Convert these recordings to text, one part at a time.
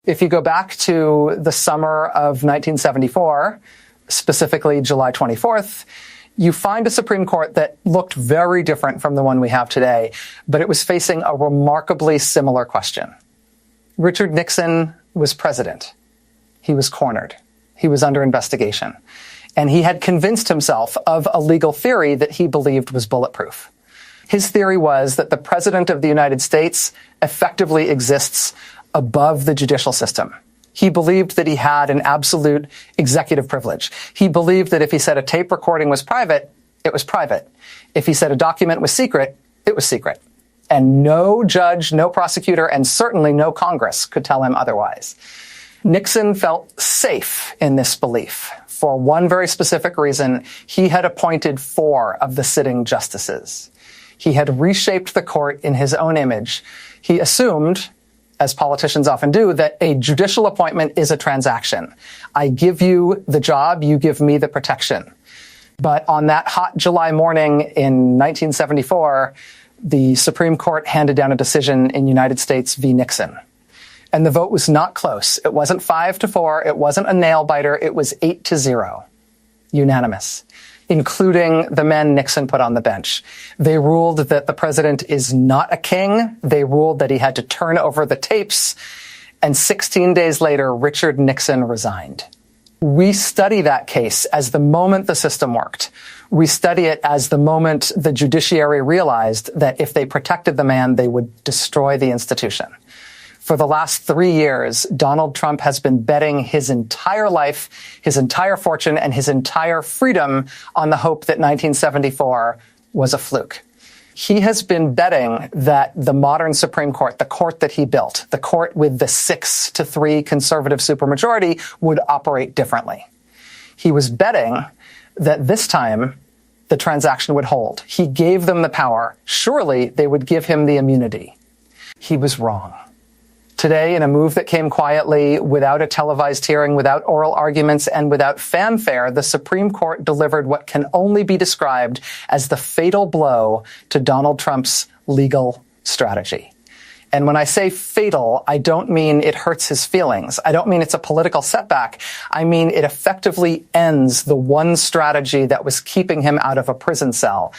If you go back to the summer of 1974, specifically July 24th, you find a Supreme Court that looked very different from the one we have today, but it was facing a remarkably similar question. Richard Nixon was president. He was cornered. He was under investigation. And he had convinced himself of a legal theory that he believed was bulletproof. His theory was that the President of the United States effectively exists above the judicial system. He believed that he had an absolute executive privilege. He believed that if he said a tape recording was private, it was private. If he said a document was secret, it was secret. And no judge, no prosecutor, and certainly no Congress could tell him otherwise. Nixon felt safe in this belief. For one very specific reason, he had appointed 4 of the sitting justices. He had reshaped the court in his own image. He assumed, as politicians often do, that a judicial appointment is a transaction. I give you the job, you give me the protection. But on that hot July morning in 1974, the Supreme Court handed down a decision in United States v. Nixon. And the vote was not close. It wasn't 5-4. It wasn't a nail-biter. It was 8-0. Unanimous, including the men Nixon put on the bench. They ruled that the president is not a king. They ruled that he had to turn over the tapes. And 16 days later, Richard Nixon resigned. We study that case as the moment the system worked. We study it as the moment the judiciary realized that if they protected the man, they would destroy the institution. For the last 3 years, Donald Trump has been betting his entire life, his entire fortune, and his entire freedom on the hope that 1974 was a fluke. He has been betting that the modern Supreme Court, the court that he built, the court with the 6-3 conservative supermajority, would operate differently. He was betting that this time the transaction would hold. He gave them the power. Surely they would give him the immunity. He was wrong. Today, in a move that came quietly, without a televised hearing, without oral arguments, and without fanfare, the Supreme Court delivered what can only be described as the fatal blow to Donald Trump's legal strategy. And when I say fatal, I don't mean it hurts his feelings. I don't mean it's a political setback. I mean it effectively ends the one strategy that was keeping him out of a prison cell.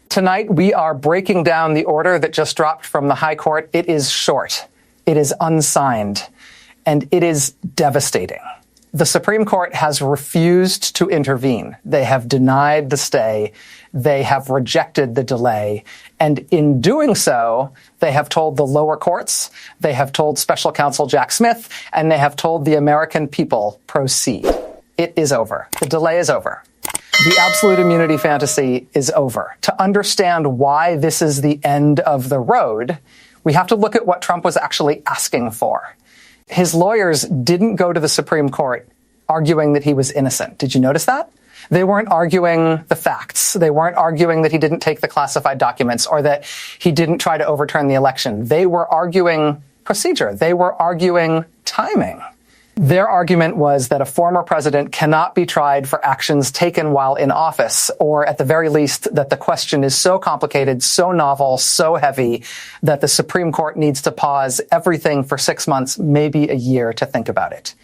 Tonight, we are breaking down the order that just dropped from the High Court. It is short. It is unsigned, and it is devastating. The Supreme Court has refused to intervene. They have denied the stay. They have rejected the delay. And in doing so, they have told the lower courts, they have told special counsel Jack Smith, and they have told the American people, proceed. It is over. The delay is over. The absolute immunity fantasy is over. To understand why this is the end of the road, we have to look at what Trump was actually asking for. His lawyers didn't go to the Supreme Court arguing that he was innocent. Did you notice that? They weren't arguing the facts. They weren't arguing that he didn't take the classified documents or that he didn't try to overturn the election. They were arguing procedure. They were arguing timing. Their argument was that a former president cannot be tried for actions taken while in office, or at the very least, that the question is so complicated, so novel, so heavy, that the Supreme Court needs to pause everything for 6 months, maybe a year, to think about it.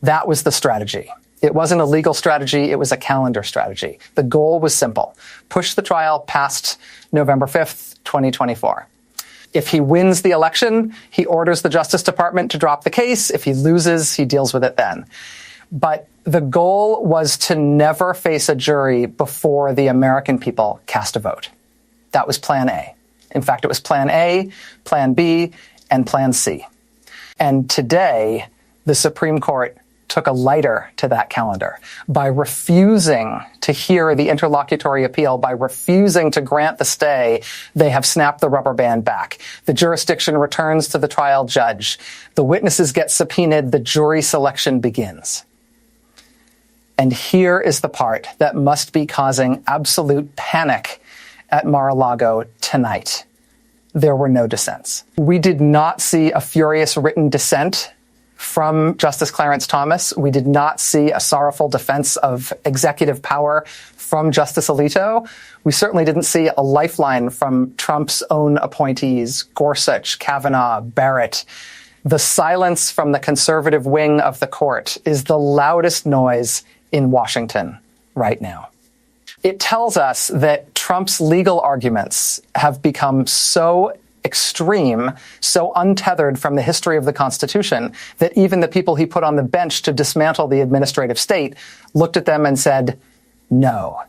That was the strategy. It wasn't a legal strategy, it was a calendar strategy. The goal was simple: push the trial past November 5th, 2024. If he wins the election, he orders the Justice Department to drop the case. If he loses, he deals with it then. But the goal was to never face a jury before the American people cast a vote. That was Plan A. In fact, it was Plan A, Plan B, and Plan C. And today, the Supreme Court took a lighter to that calendar by refusing to hear the interlocutory appeal, by refusing to grant the stay. They have snapped the rubber band back. The jurisdiction returns to the trial judge. The witnesses get subpoenaed. The jury selection begins. And here is the part that must be causing absolute panic at Mar-a-Lago tonight. There were no dissents. We did not see a furious written dissent from Justice Clarence Thomas. We did not see a sorrowful defense of executive power from Justice Alito. We certainly didn't see a lifeline from Trump's own appointees, Gorsuch, Kavanaugh, Barrett. The silence from the conservative wing of the court is the loudest noise in Washington right now. It tells us that Trump's legal arguments have become so extreme, so untethered from the history of the Constitution, that even the people he put on the bench to dismantle the administrative state looked at them and said, no,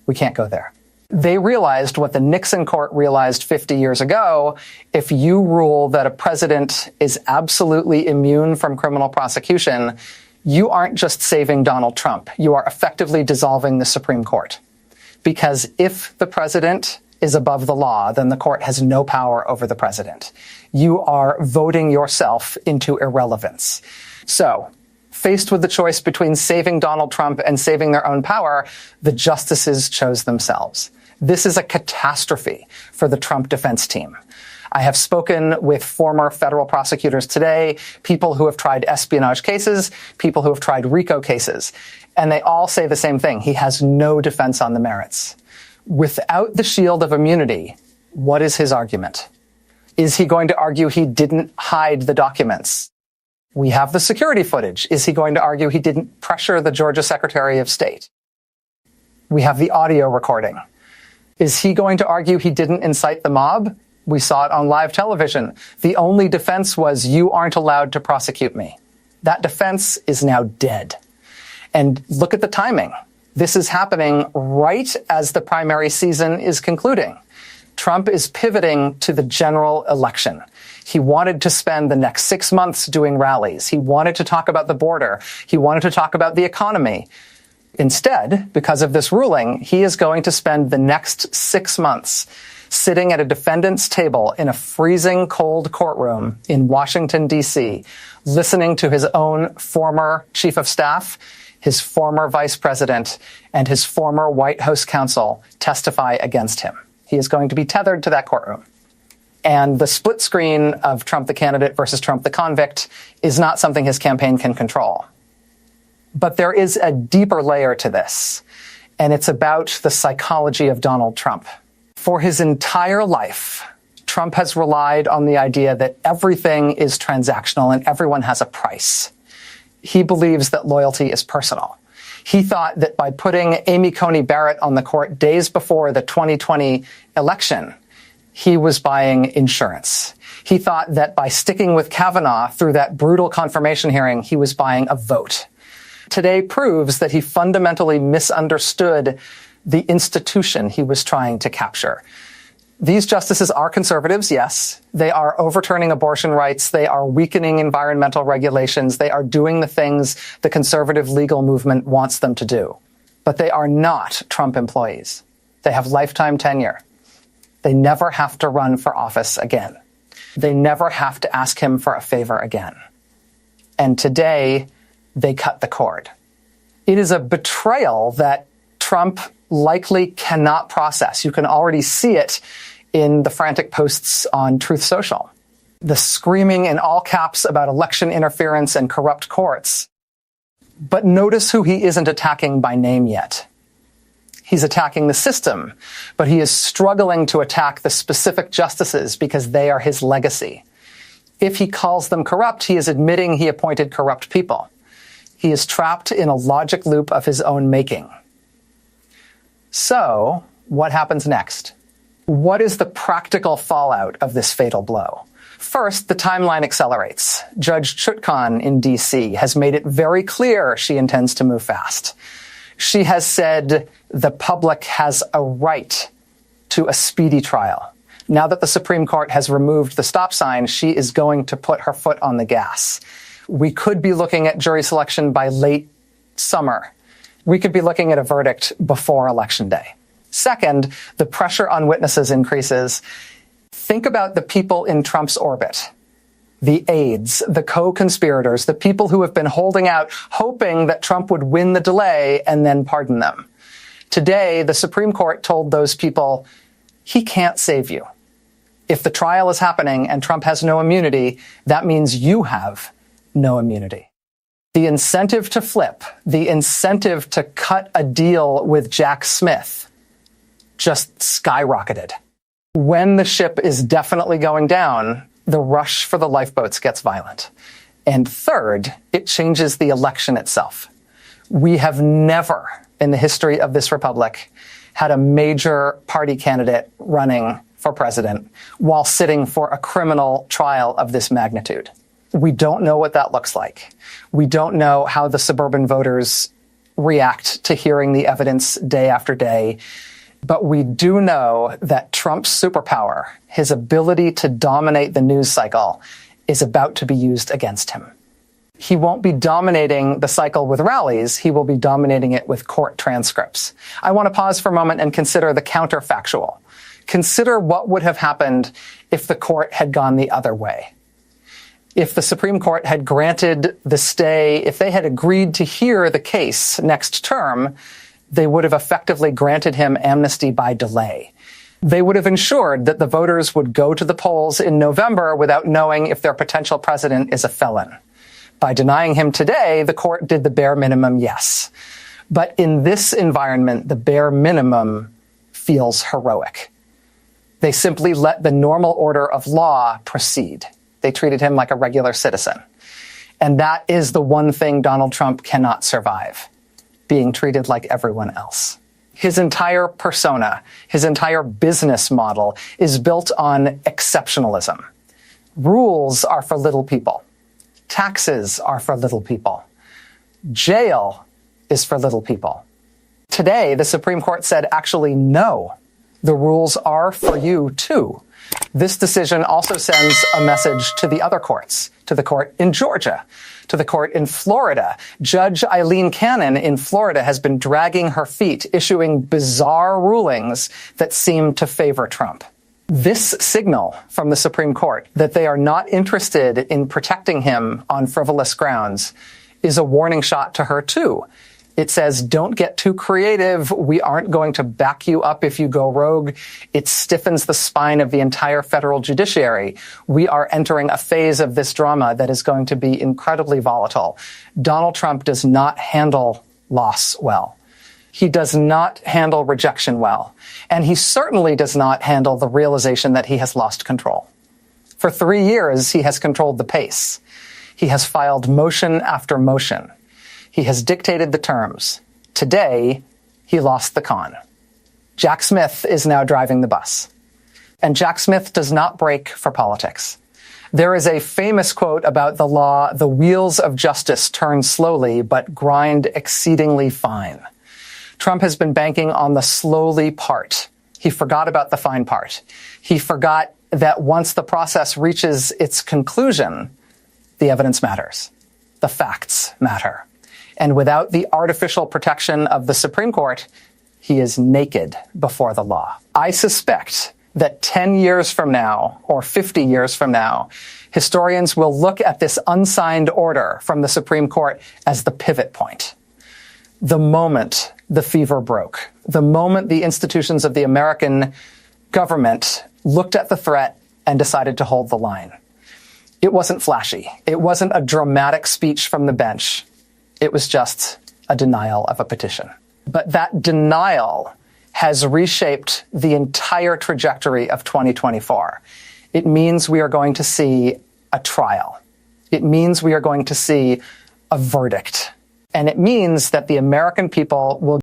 we can't go there. They realized what the Nixon court realized 50 years ago. If you rule that a president is absolutely immune from criminal prosecution, you aren't just saving Donald Trump. You are effectively dissolving the Supreme Court. Because if the president is above the law, then the court has no power over the president. You are voting yourself into irrelevance. So, faced with the choice between saving Donald Trump and saving their own power, the justices chose themselves. This is a catastrophe for the Trump defense team. I have spoken with former federal prosecutors today, people who have tried espionage cases, people who have tried RICO cases, and they all say the same thing. He has no defense on the merits. Without the shield of immunity, what is his argument? Is he going to argue he didn't hide the documents? We have the security footage. Is he going to argue he didn't pressure the Georgia Secretary of State? We have the audio recording. Is he going to argue he didn't incite the mob? We saw it on live television. The only defense was, you aren't allowed to prosecute me. That defense is now dead. And look at the timing. This is happening right as the primary season is concluding. Trump is pivoting to the general election. He wanted to spend the next 6 months doing rallies. He wanted to talk about the border. He wanted to talk about the economy. Instead, because of this ruling, he is going to spend the next 6 months sitting at a defendant's table in a freezing cold courtroom in Washington, D.C., listening to his own former chief of staff, his former vice president, and his former White House counsel testify against him. He is going to be tethered to that courtroom. And the split screen of Trump the candidate versus Trump the convict is not something his campaign can control. But there is a deeper layer to this, and it's about the psychology of Donald Trump. For his entire life, Trump has relied on the idea that everything is transactional and everyone has a price. He believes that loyalty is personal. He thought that by putting Amy Coney Barrett on the court days before the 2020 election, he was buying insurance. He thought that by sticking with Kavanaugh through that brutal confirmation hearing, he was buying a vote. Today proves that he fundamentally misunderstood the institution he was trying to capture. These justices are conservatives, yes. They are overturning abortion rights. They are weakening environmental regulations. They are doing the things the conservative legal movement wants them to do. But they are not Trump employees. They have lifetime tenure. They never have to run for office again. They never have to ask him for a favor again. And today, they cut the cord. It is a betrayal that Trump likely cannot process. You can already see it in the frantic posts on Truth Social. The screaming in all caps about election interference and corrupt courts. But notice who he isn't attacking by name yet. He's attacking the system, but he is struggling to attack the specific justices because they are his legacy. If he calls them corrupt, he is admitting he appointed corrupt people. He is trapped in a logic loop of his own making. So, what happens next? What is the practical fallout of this fatal blow? First, the timeline accelerates. Judge Chutkan in D.C. has made it very clear she intends to move fast. She has said the public has a right to a speedy trial. Now that the Supreme Court has removed the stop sign, she is going to put her foot on the gas. We could be looking at jury selection by late summer. We could be looking at a verdict before Election Day. Second, the pressure on witnesses increases. Think about the people in Trump's orbit. The aides, the co-conspirators, the people who have been holding out, hoping that Trump would win the delay and then pardon them. Today, the Supreme Court told those people, he can't save you. If the trial is happening and Trump has no immunity, that means you have no immunity. The incentive to flip, the incentive to cut a deal with Jack Smith just skyrocketed. When the ship is definitely going down, the rush for the lifeboats gets violent. And third, it changes the election itself. We have never, in the history of this republic, had a major party candidate running for president while sitting for a criminal trial of this magnitude. We don't know what that looks like. We don't know how the suburban voters react to hearing the evidence day after day. But we do know that Trump's superpower, his ability to dominate the news cycle, is about to be used against him. He won't be dominating the cycle with rallies. He will be dominating it with court transcripts. I want to pause for a moment and consider the counterfactual. Consider what would have happened if the court had gone the other way. If the Supreme Court had granted the stay, if they had agreed to hear the case next term, they would have effectively granted him amnesty by delay. They would have ensured that the voters would go to the polls in November without knowing if their potential president is a felon. By denying him today, the court did the bare minimum, yes. But in this environment, the bare minimum feels heroic. They simply let the normal order of law proceed. They treated him like a regular citizen. And that is the one thing Donald Trump cannot survive, being treated like everyone else. His entire persona, his entire business model is built on exceptionalism. Rules are for little people. Taxes are for little people. Jail is for little people. Today, the Supreme Court said, actually, no, the rules are for you too. This decision also sends a message to the other courts, to the court in Georgia, to the court in Florida. Judge Eileen Cannon in Florida has been dragging her feet, issuing bizarre rulings that seem to favor Trump. This signal from the Supreme Court that they are not interested in protecting him on frivolous grounds is a warning shot to her too. It says, don't get too creative. We aren't going to back you up if you go rogue. It stiffens the spine of the entire federal judiciary. We are entering a phase of this drama that is going to be incredibly volatile. Donald Trump does not handle loss well. He does not handle rejection well. And he certainly does not handle the realization that he has lost control. For 3 years, he has controlled the pace. He has filed motion after motion. He has dictated the terms. Today, he lost the con. Jack Smith is now driving the bus. And Jack Smith does not break for politics. There is a famous quote about the law, the wheels of justice turn slowly, but grind exceedingly fine. Trump has been banking on the slowly part. He forgot about the fine part. He forgot that once the process reaches its conclusion, the evidence matters. The facts matter. And without the artificial protection of the Supreme Court, he is naked before the law. I suspect that 10 years from now, or 50 years from now, historians will look at this unsigned order from the Supreme Court as the pivot point. The moment the fever broke, the moment the institutions of the American government looked at the threat and decided to hold the line. It wasn't flashy. It wasn't a dramatic speech from the bench. It was just a denial of a petition. But that denial has reshaped the entire trajectory of 2024. It means we are going to see a trial. It means we are going to see a verdict. And it means that the American people will